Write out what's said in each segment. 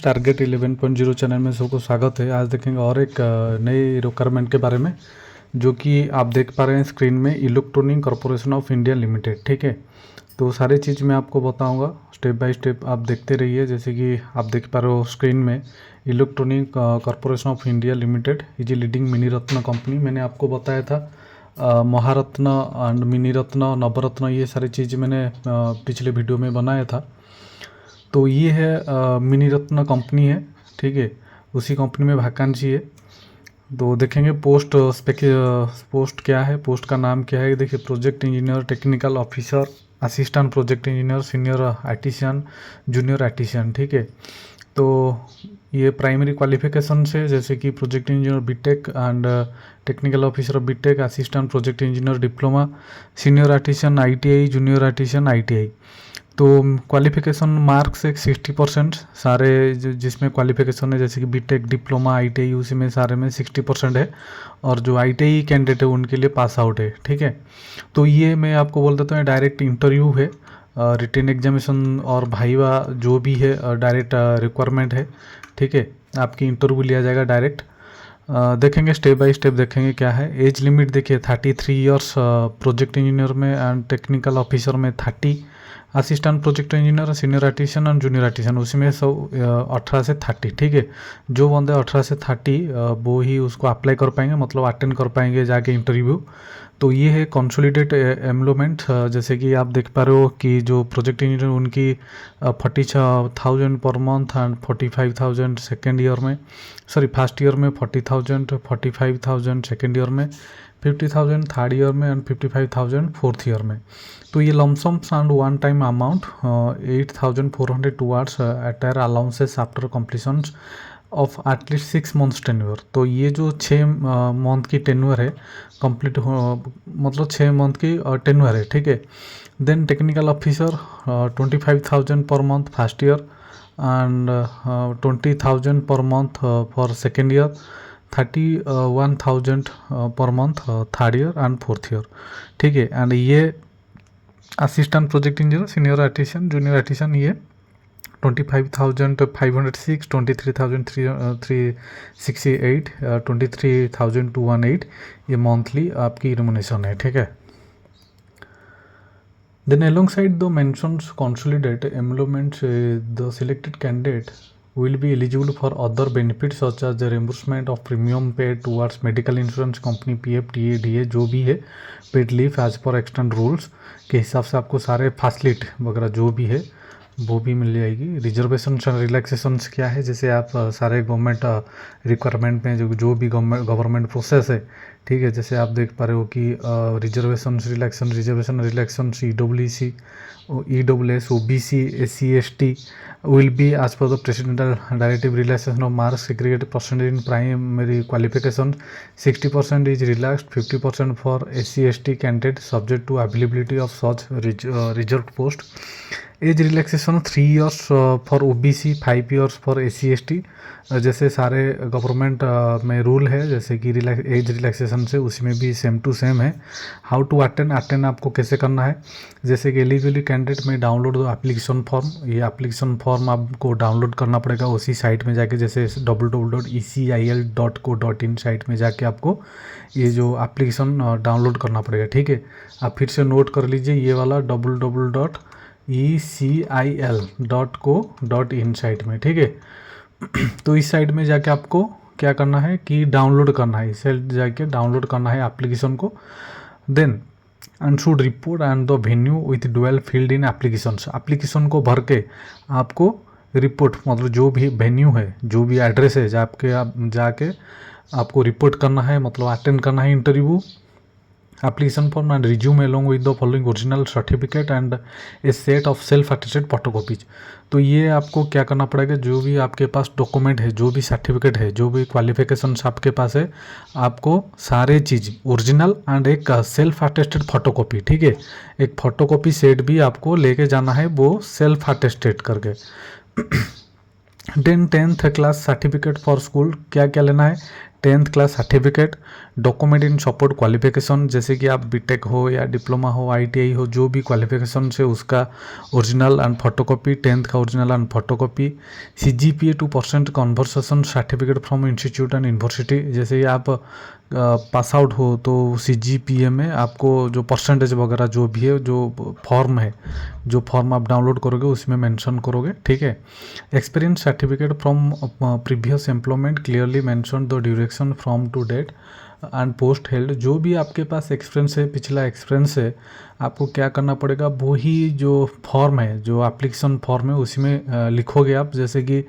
Target 11.0 channel में सबको स्वागत है। आज देखेंगे और एक नई रिक्वायरमेंट के बारे में, जो कि आप देख पा रहे हैं स्क्रीन में, electronic corporation of India limited. ठीक है, तो सारी चीज़ मैं आपको बताऊंगा स्टेप बाय स्टेप, आप देखते रहिए। जैसे कि आप देख पा रहे हो स्क्रीन में, electronic corporation of India limited is a leading mini Ratna company. मैंने आपको बताया था महारत्न एंड मिनी रत्न, नवरत्न, ये सारी चीज़ मैंने पिछले वीडियो में बनाया था। तो ये है मिनी रत्न कंपनी है, ठीक है, उसी कंपनी में वैकेंसी है। तो देखेंगे पोस्ट क्या है, पोस्ट का नाम क्या है। देखिए, project engineer, technical officer, assistant project engineer, senior artisan, junior artisan. ठीक है, तो ये प्राइमरी क्वालिफिकेशन से, जैसे कि project engineer BTech and technical officer BTech, assistant project engineer diploma, senior artisan ITI, junior artisan ITI. तो क्वालिफिकेशन मार्क्स एक 60% सारे जिसमें क्वालिफिकेशन है, जैसे कि बीटेक, डिप्लोमा, आईटीआई, उसी में सारे में 60% है। और जो आईटीआई कैंडिडेट है उनके लिए पास आउट है। ठीक है, तो ये मैं आपको बोल देता हूँ, डायरेक्ट इंटरव्यू है, रिटन एग्जामिनेशन और भाईवा जो भी है डायरेक्ट रिक्वायरमेंट है। ठीक है, आपकी इंटरव्यू लिया जाएगा डायरेक्ट। देखेंगे स्टेप बाय स्टेप, देखेंगे क्या है। एज लिमिट देखिए 33 ईयर्स प्रोजेक्ट इंजीनियर में एंड टेक्निकल ऑफिसर में 30, assistant project engineer, senior artisan और जूनियर आर्टिशियन उसी में सब 18 से 30। ठीक है, जो बंदे 18 से 30 वो ही उसको अप्लाई कर पाएंगे, मतलब अटेंड कर पाएंगे जाके इंटरव्यू। तो ये है कंसोलिडेट एम्प्लॉयमेंट। जैसे कि आप देख पा रहे हो कि जो प्रोजेक्ट इंजीनियर उनकी 46,000 per month and 45,000 second year में, सॉरी फर्स्ट ईयर में 40,000, 45,000 सेकेंड ईयर में, 50,000 थर्ड ईयर में एंड 55,000 फोर्थ ईयर में। तो ये lumpsums and one time amount 8,400 towards attire allowances after completion of at least 6 months tenure. तो ये जो 6 मंथ की टेन्योर है कंप्लीट हो, मतलब 6 मंथ की टेन्योर है। ठीक है, then technical officer 25,000 per month first year and 20,000 per month for second year, 31,000 per month third year and fourth year. ठीक है, एंड ये assistant project engineer, senior artisan, junior artisan, ये 25,506, 23,368, 23,218 ये मंथली आपकी रिम्यूनरेशन है। ठीक है, then alongside the mentions consolidate emoluments, the selected candidate will be eligible for other benefits such as the reimbursement of premium paid towards medical insurance company, PF, TA, DA जो भी है, paid leave as per extant rules के हिसाब से आपको सारे facility वगैरह जो भी है वो भी मिल जाएगी। रिजर्वेशन रिलैक्सेशंस क्या है, जैसे आप सारे गवर्नमेंट रिक्वायरमेंट में जो भी गवर्नमेंट प्रोसेस है, ठीक है, जैसे आप देख पा रहे हो कि reservation relaxation EWC, EWS, OBC, SC, ST will be as per the presidential directive relaxation of marks segregated percentage in primary qualification. 60% is relaxed, 50% for SC, ST candidate subject to availability of such reserved post. Age relaxation 3 years for OBC, 5 years for SC, ST। जैसे सारे government में rule है, जैसे कि age relaxation से उसी में भी सेम टू सेम है। हाउ टू अटेंड आपको कैसे करना है, जैसे कि एलिजिबिलिटी कैंडिडेट में डाउनलोड एप्लीकेशन फॉर्म, ये एप्लीकेशन फॉर्म आपको डाउनलोड करना पड़ेगा उसी साइट में जाके, जैसे www.ecil.co.in साइट में जाके आपको ये जो एप्लीकेशन डाउनलोड करना पड़ेगा। ठीक है, आप फिर से नोट कर लीजिए ये वाला www.ecil.co.in साइट में। ठीक है, तो इस साइट में जाके आपको क्या करना है कि डाउनलोड करना है, इस साइट जाके डाउनलोड करना है एप्लीकेशन को। Then and should report and the venue with dual field in application को भर के आपको रिपोर्ट, मतलब जो भी वेन्यू है, जो भी एड्रेस है जाके आपको रिपोर्ट करना है, मतलब अटेंड करना है interview. Application form and resume along with the following original certificate and A set of self attested photocopies. तो ये आपको क्या करना पड़ेगा, जो भी आपके पास डॉक्यूमेंट है, जो भी सर्टिफिकेट है, जो भी क्वालिफिकेशंस आपके पास है, आपको सारे चीज़ ओरिजिनल एंड एक सेल्फ अटेस्टेड फोटोकॉपी। ठीक है, एक फोटोकॉपी सेट भी आपको लेके जाना है, वो सेल्फ अटेस्टेड करके। Then 10th class certificate for school, क्या क्या लेना है, 10th class certificate, document in support qualification, जैसे कि आप बीटेक हो या डिप्लोमा हो, आईटीआई हो, जो भी क्वालिफिकेशन से उसका ओरिजिनल एंड फोटोकॉपी, 10th का original and photocopy, CGPA 2% conversation certificate from institute and university, जैसे ही आप पास आउट हो तो सीजीपीए में आपको जो परसेंटेज वगैरह जो भी है, जो फॉर्म है, जो फॉर्म आप डाउनलोड करोगे उसमें मेंशन करोगे, ठीक है। Experience certificate from previous employment clearly mention the duration from to date and post held, जो भी आपके पास एक्सपीरियंस है, पिछला एक्सपीरियंस है, आपको क्या करना पड़ेगा, वही जो फॉर्म है, जो एप्लीकेशन फॉर्म है उसमें लिखोगे आप, जैसे कि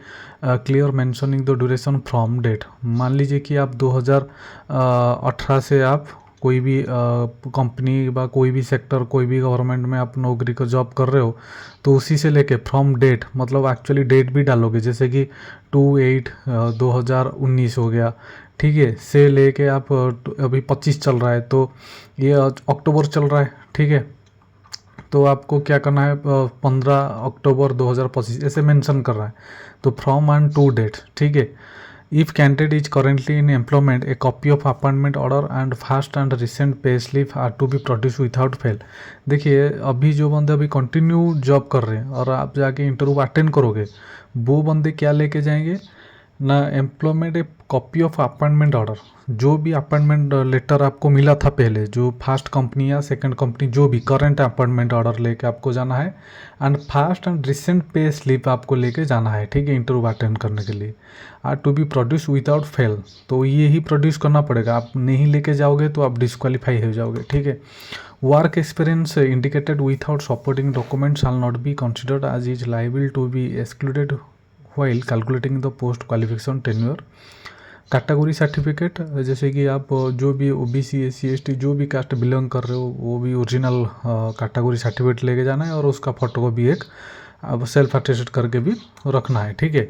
clear mentioning the duration from date. मान लीजिए कि आप 2018 से आप कोई भी कंपनी या कोई भी सेक्टर, कोई भी गवर्नमेंट में आप नौकरी का जॉब कर रहे हो, तो उसी से लेके फ्रॉम डेट, मतलब एक्चुअली डेट भी डालोगे, जैसे कि 2/8/2019 हो गया, ठीक है, से लेके आप अभी 25 चल रहा है, तो ये अक्टूबर चल रहा है, ठीक है, तो आपको क्या करना है, 15 अक्टूबर 2025 ऐसे मेंशन कर रहा है, तो फ्रॉम एंड टू डेट, ठीक है। If candidate is currently in employment, a copy of appointment order and fast and recent pay slip are to be produce without fail. देखिए, अभी जो बंदे अभी कंटिन्यू जॉब कर रहे हैं और आप जाके इंटरव्यू अटेंड करोगे, वो बंदे क्या लेके जाएंगे ना, employment a copy of appointment order, जो भी अपॉइंटमेंट लेटर आपको मिला था पहले, जो फर्स्ट कंपनी या सेकंड कंपनी, जो भी करंट अपॉइंटमेंट ऑर्डर लेके आपको जाना है, and fast and recent pay slip आपको लेके जाना है, ठीक है, इंटरव्यू अटेंड करने के लिए, are to be produce without fail, तो ये ही प्रोड्यूस करना पड़ेगा, आप नहीं लेके जाओगे तो आप डिस्क्वालीफाई हो जाओगे, ठीक है। Work experience indicated without supporting document shall not be considered as is liable to be excluded while calculating the post qualification tenure। Category certificate, जैसे कि आप जो भी ओबीसी एससी एसटी जो भी कास्ट बिलोंग कर रहे हो, वो भी ओरिजिनल कैटेगरी सर्टिफिकेट लेके जाना है, और उसका फोटो भी एक अब सेल्फ अटेस्टेड करके भी रखना है, ठीक है।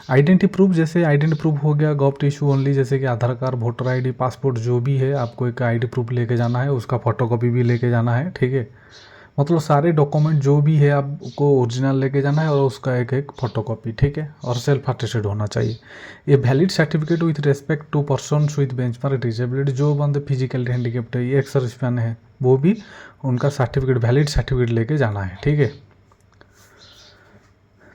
आइडेंटिटी प्रूफ, जैसे आइडेंटिटी प्रूफ हो गया गवर्नमेंट इशू ओनली, जैसे कि आधार कार्ड, वोटर आईडी, पासपोर्ट, जो भी है, आपको एक आईडी प्रूफ लेके जाना है, उसका फोटोकॉपी भी लेके जाना है, ठीक है। मतलब सारे डॉक्यूमेंट जो भी है आपको ओरिजिनल लेके जाना है, और उसका एक एक फोटोकॉपी, ठीक है, और सेल्फ अटेस्टेड होना चाहिए। ये valid certificate with respect to persons with benchmark disability, जो बंदे फिजिकली हैंडीकेप्ड है, ये एक्स सर्विसमैन है, वो भी उनका सर्टिफिकेट, वैलिड सर्टिफिकेट लेके जाना है, ठीक है।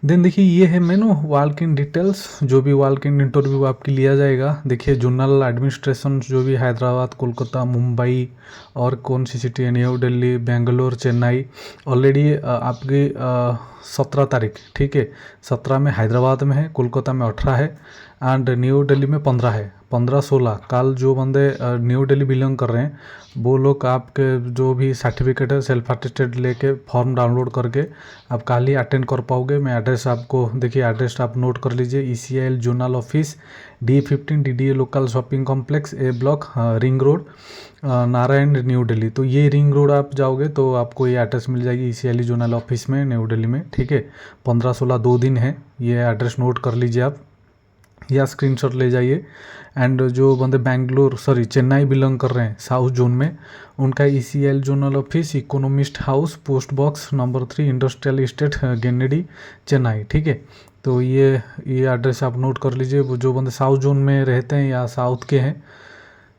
देन देखिए, ये है मेनू वॉक इन डिटेल्स, जो भी वॉक इन इंटरव्यू आपकी लिया जाएगा। देखिए, जनरल एडमिनिस्ट्रेशन, जो भी हैदराबाद, कोलकाता, मुंबई, और कौन सी सिटी है, न्यू दिल्ली, बेंगलोर, चेन्नई, ऑलरेडी आपकी 17 तारीख, ठीक है, 17 में हैदराबाद में है, कोलकाता में 18 है, एंड न्यू दिल्ली में 15 है, 15-16 कल जो बंदे न्यू दिल्ली बिलोंग कर रहे हैं, वो लोग आपके जो भी सर्टिफिकेट है सेल्फ अटेस्टेड लेके फॉर्म डाउनलोड करके आप कल ही अटेंड कर पाओगे। मैं एड्रेस आपको, देखिए एड्रेस आप नोट कर लीजिए, ECIL zonal office, D15 DDA local shopping complex, A block, ring road, Narayan, new Delhi. तो ये रिंग रोड आप जाओगे तो आपको ये एड्रेस मिल जाएगी ECIL जोनल ऑफिस में, न्यू दिल्ली में, ठीक है। 15-16 2 दिन है, ये एड्रेस नोट कर लीजिए आप, या स्क्रीनशॉट ले जाइए। एंड जो बंदे बेंगलोर सॉरी चेन्नई बिलोंग कर रहे हैं साउथ जोन में, उनका ECIL zonal office, economist house, post box number 3, industrial estate, Guindy, Chennai, ठीक है। तो ये एड्रेस आप नोट कर लीजिए, वो जो बंदे साउथ जोन में रहते हैं या साउथ के हैं।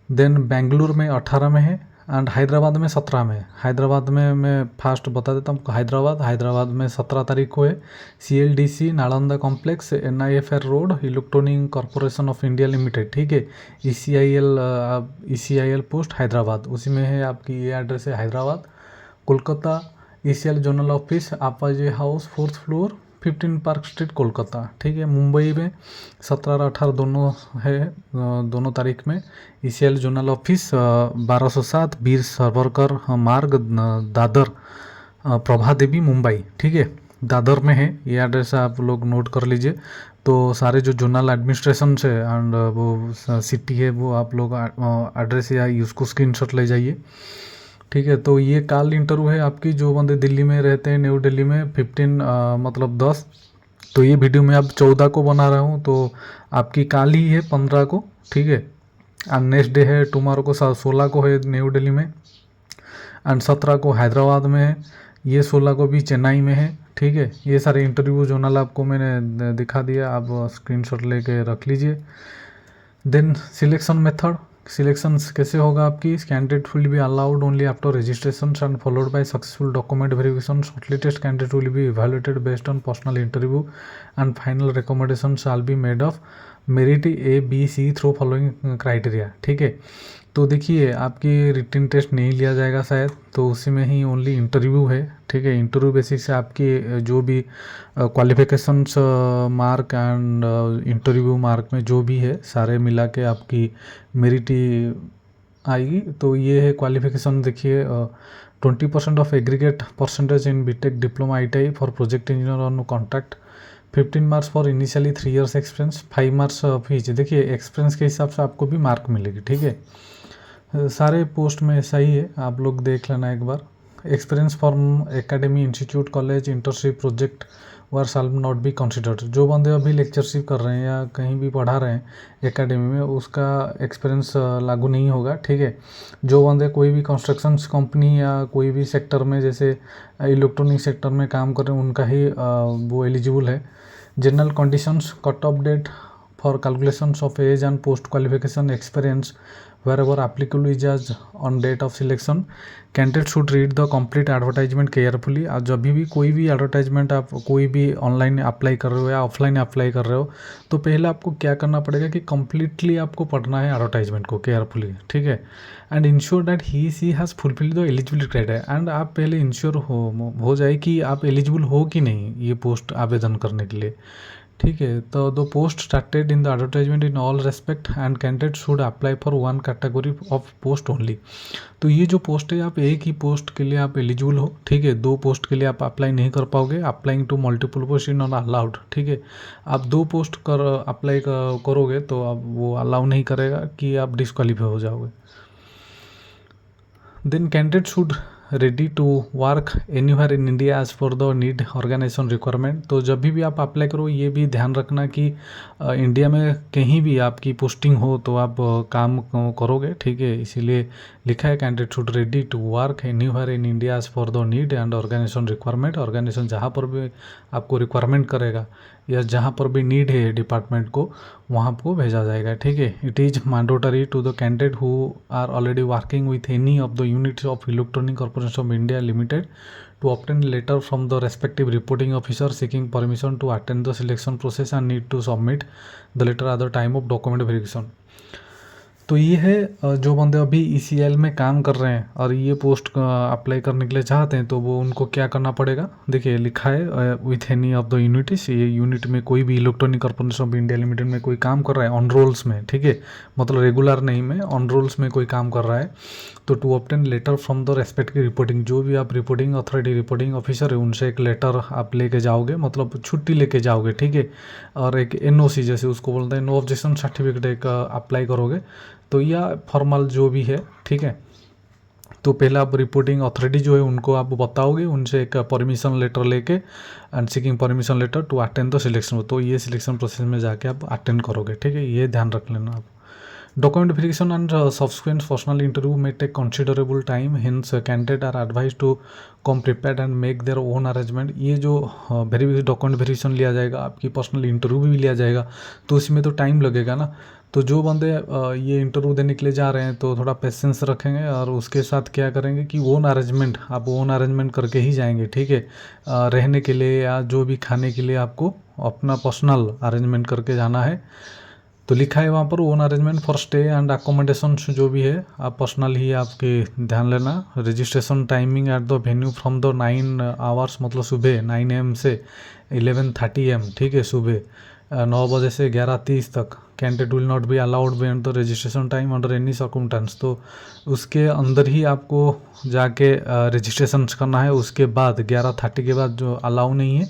देन बेंगलुरु में 18 में है, एंड हैदराबाद में 17 में है। हैदराबाद में मैं फास्ट बता देता हूँ, हैदराबाद में 17 तारीख को है, CLDC Nalanda complex, NIFR road, electronic corporation of India limited, ठीक है। ECIL पोस्ट हैदराबाद, उसी में है आपकी ये एड्रेस है Hyderabad. Kolkata ECIL zonal office, Apeejay house, 4th floor, 15 park street, Kolkata, ठीक है। मुंबई में 17 और 18 दोनों है, दोनों तारीख में ECIL zonal office, 1207 Veer Savarkar मार्ग, दादर, प्रभा देवी, मुंबई, ठीक है, दादर में है। ये एड्रेस आप लोग नोट कर लीजिए। तो सारे जो जोनल एडमिनिस्ट्रेशन से एंड वो सिटी है, वो आप लोग एड्रेस या उसको स्क्रीनशॉट ले जाइए, ठीक है। तो ये कल इंटरव्यू है आपकी, जो बंदे दिल्ली में रहते हैं, न्यू दिल्ली में 15 मतलब 10, तो ये वीडियो मैं अब 14 को बना रहा हूँ, तो आपकी कल ही है 15 को, ठीक है। एंड नेक्स्ट डे है टुमारो को 16 को है न्यू दिल्ली में, एंड 17 को हैदराबाद में है, ये 16 को भी चेन्नई में है, ठीक है। ये सारे इंटरव्यू जोनल आपको मैंने दिखा दिया, आप स्क्रीनशॉट लेके रख लीजिए। देन सिलेक्शन मेथड, सिलेक्शन कैसे होगा आपकी, candidate will be allowed only after registration and followed by successful document verification, shortlisted candidate will be evaluated based on personal interview and final recommendation shall be made of merit A B C through following criteria. ठीक है, तो देखिए आपकी written test नहीं लिया जाएगा शायद, तो उसी में ही ओनली इंटरव्यू है। ठीक है, इंटरव्यू बेसिस से आपकी जो भी qualifications mark and interview mark में जो भी है सारे मिला के आपकी मेरिट आएगी। तो ये है क्वालिफिकेशन, देखिए 20% of aggregate percentage in BTech diploma ITI for project engineer on contract, 15 marks for initially 3 years experience, 5 marks fees. देखिए एक्सपीरियंस के हिसाब से आपको भी मार्क मिलेगी। ठीक है, सारे पोस्ट में ऐसा ही है, आप लोग देख लेना एक बार। Experience from academy, institute, college, internship, project were shall not be considered. जो बंदे अभी लेक्चरशिप कर रहे हैं या कहीं भी पढ़ा रहे हैं एकेडमी में, उसका एक्सपीरियंस लागू नहीं होगा। ठीक है, जो बंदे कोई भी कंस्ट्रक्शंस कंपनी या कोई भी सेक्टर में जैसे इलेक्ट्रॉनिक सेक्टर में काम कर रहे हैं उनका ही वो एलिजिबल है। General conditions, cut off date for calculations of age and post qualification experience wherever applicable is as on date of selection, candidate should read the complete advertisement carefully। और जब भी कोई भी एडवर्टाइजमेंट आप कोई भी ऑनलाइन अप्लाई कर रहे हो या ऑफलाइन अप्लाई कर रहे हो, तो पहले आपको क्या करना पड़ेगा कि कम्प्लीटली आपको पढ़ना है एडवर्टाइजमेंट को केयरफुली। ठीक है, and ensure that he she has fulfil the eligibility criteria. And आप पहले इंश्योर हो जाए कि आप एलिजिबल हो कि नहीं ये पोस्ट आवेदन करने के लिए। ठीक है, तो the post started in the advertisement in all respect and candidate should apply for one category of post only. तो ये जो पोस्ट है आप एक ही पोस्ट के लिए आप एलिजिबल हो। ठीक है, 2 पोस्ट के लिए आप अप्लाई नहीं कर पाओगे, applying to multiple post is not allowed. ठीक है, आप 2 पोस्ट कर अप्लाई करोगे तो अब वो अलाउ नहीं करेगा कि आप डिस्क्वालीफाई हो जाओगे। Then candidate should ready to work anywhere in India as per the need organisation requirement. तो जब भी आप अप्लाई करो ये भी ध्यान रखना कि इंडिया में कहीं भी आपकी पोस्टिंग हो तो आप काम करोगे। ठीक है, इसीलिए लिखा है candidate should ready to work anywhere in India as per the need and organisation requirement. Organisation जहाँ पर भी आपको रिक्वायरमेंट करेगा या जहाँ पर भी नीड है डिपार्टमेंट को वहाँ को भेजा जाएगा। ठीक है, it is mandatory to the candidate who are already working with any of the units of electronic corporation of India limited to obtain letter from the respective reporting officer seeking permission to attend the selection process and need to submit the letter at the time of document verification। तो ये है जो बंदे अभी ECL में काम कर रहे हैं और ये पोस्ट अप्लाई करने के लिए चाहते हैं तो वो उनको क्या करना पड़ेगा। देखिए लिखा है with any of the units, ये यूनिट में कोई भी electronic corporation of India limited में कोई काम कर रहा है ऑन रोल्स में। ठीक है, मतलब रेगुलर नहीं में ऑन रोल्स में कोई काम कर रहा है तो to obtain letter from the respective reporting, जो भी आप रिपोर्टिंग अथॉरिटी रिपोर्टिंग ऑफिसर है उनसे एक लेटर आप लेके जाओगे, मतलब छुट्टी लेके जाओगे। ठीक है, और एक NOC जैसे उसको बोलते हैं नो ऑब्जेक्शन सर्टिफिकेट एक अप्लाई करोगे। तो यह फॉर्मल जो भी है। ठीक है, तो पहले आप रिपोर्टिंग अथॉरिटी जो है उनको आप बताओगे, उनसे एक परमिशन लेटर लेके and seeking permission letter to attend the selection. तो ये सिलेक्शन प्रोसेस में जाके आप अटेंड करोगे। ठीक है, ये ध्यान रख लेना आप। Document verification and subsequent personal interview में take considerable time, hence candidate are advise to come prepared and make their own arrangement. ये जो डॉक्यूमेंट वेरिफिकेशन लिया जाएगा, आपकी पर्सनल इंटरव्यू भी लिया जाएगा, तो इसमें तो टाइम लगेगा ना। तो जो बंदे ये इंटरव्यू देने के लिए जा रहे हैं तो थोड़ा पेशेंस रखेंगे और उसके साथ क्या करेंगे कि ओन अरेंजमेंट, आप ओन अरेंजमेंट करके ही जाएंगे। ठीक है, रहने के लिए या जो भी खाने के लिए आपको अपना पर्सनल अरेंजमेंट करके जाना है। तो लिखा है वहाँ पर own arrangement for stay and accommodation जो भी है आप पर्सनल ही आपके ध्यान लेना। Registration timing at the venue from the 9 hours, मतलब सुबह 9 AM से 11:30 AM। ठीक है, सुबह 9 बजे से 11:30 तक। Candidate will not be allowed beyond the registration time under any circumstance. तो उसके अंदर ही आपको जाके रजिस्ट्रेशन करना है, उसके बाद 11:30 के बाद जो अलाउ नहीं है।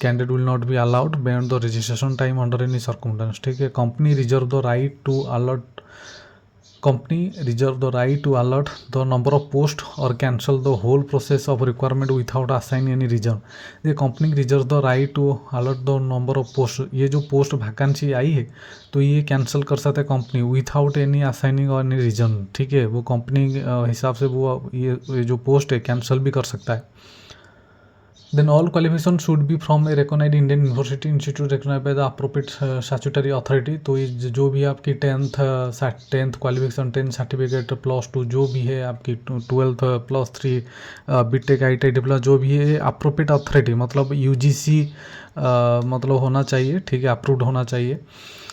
Candidate will not be allowed beyond the registration time under any circumstance. ठीक है, company reserve the right to alert the number of post और cancel the whole process of requirement without assign any reason. ये company reserve the right to alert the number of post, ये जो post vacancy आई है तो ये cancel कर सकते हैं कंपनी विदाउट एनी असाइनिंग और एनी रीजन। ठीक है, वो कंपनी हिसाब से वो ये जो पोस्ट है कैंसिल भी कर सकता है। Then all qualification should be from a recognized Indian University institute recognized by the appropriate statutory authority। तो ये जो भी आपकी टेंथ क्वालिफिकेशन 10 सर्टिफिकेट +2 जो भी है आपकी 12th +3 बीटेक ITI डिप्लोमा जो भी है अप्रोप्रिएट अथॉरिटी मतलब UGC मतलब होना चाहिए, ठीक है, अप्रूव्ड होना चाहिए।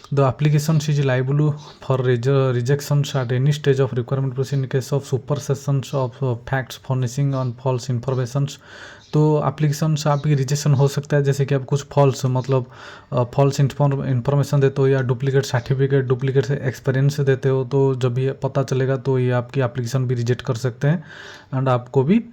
The application is liable for rejection at any stage of requirement process in case of supersessions of facts furnishing on false informations। तो एप्लीकेशन से आपकी रिजेक्शन हो सकता है, जैसे कि आप कुछ फॉल्स मतलब फॉल्स इंफॉर्मेशन देते हो या डुप्लीकेट सर्टिफिकेट डुप्लीकेट एक्सपीरियंस देते हो, तो जब ये पता चलेगा तो ये आपकी एप्लीकेशन भी रिजेक्ट कर सकते हैं एंड आपको भी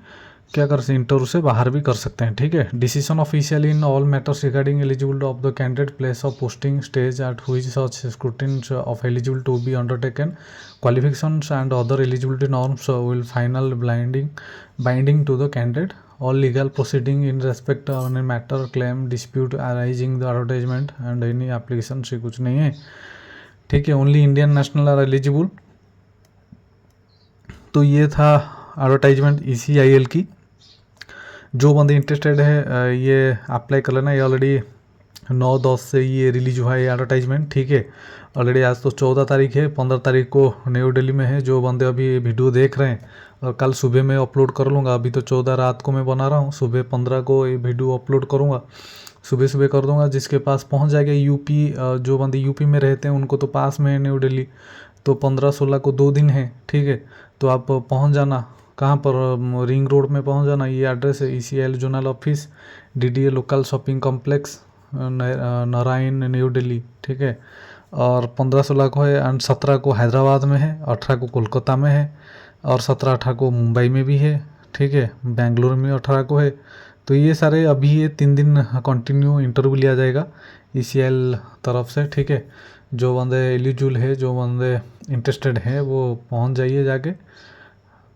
क्या कर सकते इंटरव्यू से बाहर भी कर सकते हैं, ठीक है। Decision official in all matters regarding eligibility of the candidate place of posting stage at which such scrutiny of eligible to be undertaken qualifications and other eligibility norms will final binding to the candidate. All legal proceeding in respect on a matter claim dispute arising the advertisement and any application से कुछ नहीं है, ठीक है। Only Indian national are eligible. तो ये था advertisement ECIL की। जो बंदे इंटरेस्टेड है ये अप्लाई कर लेना। ये ऑलरेडी 9/10 से ये रिलीज हुआ है ये एडवर्टाइजमेंट, ठीक है। ऑलरेडी आज तो 14 तारीख है, 15 तारीख को न्यू दिल्ली में है। जो बंदे अभी वीडियो देख रहे हैं और कल सुबह में अपलोड कर लूँगा, अभी तो 14 रात को मैं बना रहा हूँ, सुबह 15 को ये वीडियो अपलोड करूँगा, सुबह सुबह कर दूँगा। जिसके पास पहुँच जाएगा UP, जो बंदे UP में रहते हैं उनको तो पास में है न्यू दिल्ली, तो 15-16 को 2 दिन है, ठीक है। तो आप पहुँच जाना, कहाँ पर, रिंग रोड में पहुँच जाना। ये एड्रेस है ECIL zonal office, DDA local shopping complex, Narayan, new Delhi, ठीक है। और 15-16 को है एंड 17 को हैदराबाद में है, 18 को कोलकाता में है और 17-18 को मुंबई में भी है, ठीक है। बेंगलुरु में 18 को है। तो ये सारे अभी ये 3 दिन कंटिन्यू इंटरव्यू लिया जाएगा ECIL तरफ से, ठीक है। जो बंदे एलिजिबल है, जो बंदे इंटरेस्टेड हैं वो पहुंच जाइए जाके।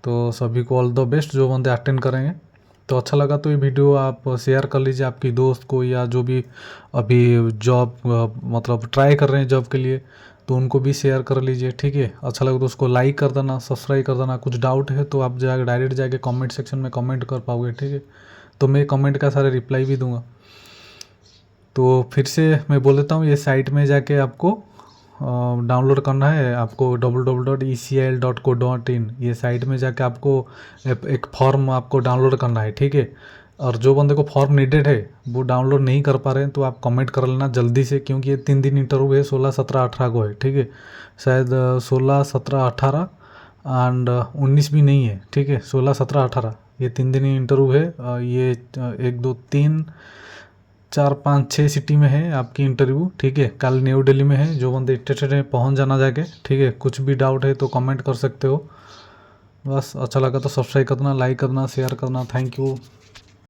तो सभी को ऑल द बेस्ट जो बंदे अटेंड करेंगे। तो अच्छा लगा तो ये वीडियो आप शेयर कर लीजिए आपकी दोस्त को, या जो भी अभी जॉब मतलब ट्राई कर रहे हैं जॉब के लिए, तो उनको भी शेयर कर लीजिए, ठीक है। अच्छा लगा तो उसको लाइक कर देना, सब्सक्राइब कर देना। कुछ डाउट है तो आप जाकर डायरेक्ट जाके कमेंट सेक्शन में कमेंट कर पाओगे, ठीक है। तो मैं कमेंट का सारे रिप्लाई भी दूंगा। तो फिर से मैं बोल देता हूँ, ये साइट में जाके आपको डाउनलोड करना है, आपको www.ecil.co.in ये साइट में जाके आपको एक फॉर्म आपको डाउनलोड करना है, ठीक है। और जो बंदे को फॉर्म नीडेड है वो डाउनलोड नहीं कर पा रहे हैं तो आप कमेंट कर लेना जल्दी से, क्योंकि ये 3 दिन इंटरव्यू है, 16, 17, 18 को है, ठीक है। शायद 16, 17, 18 एंड 19 भी नहीं है, ठीक है। 16, 17, 18 ये 3 दिन इंटरव्यू है। ये 1, 2, 3, 4, 5, 6 सिटी में है आपकी इंटरव्यू, ठीक है। कल न्यू दिल्ली में है। जो बंदे इंटरेस्टेड है पहुंच जाना जाके, ठीक है। कुछ भी डाउट है तो कमेंट कर सकते हो। बस अच्छा लगा तो सब्सक्राइब करना, लाइक करना, शेयर करना। Thank you.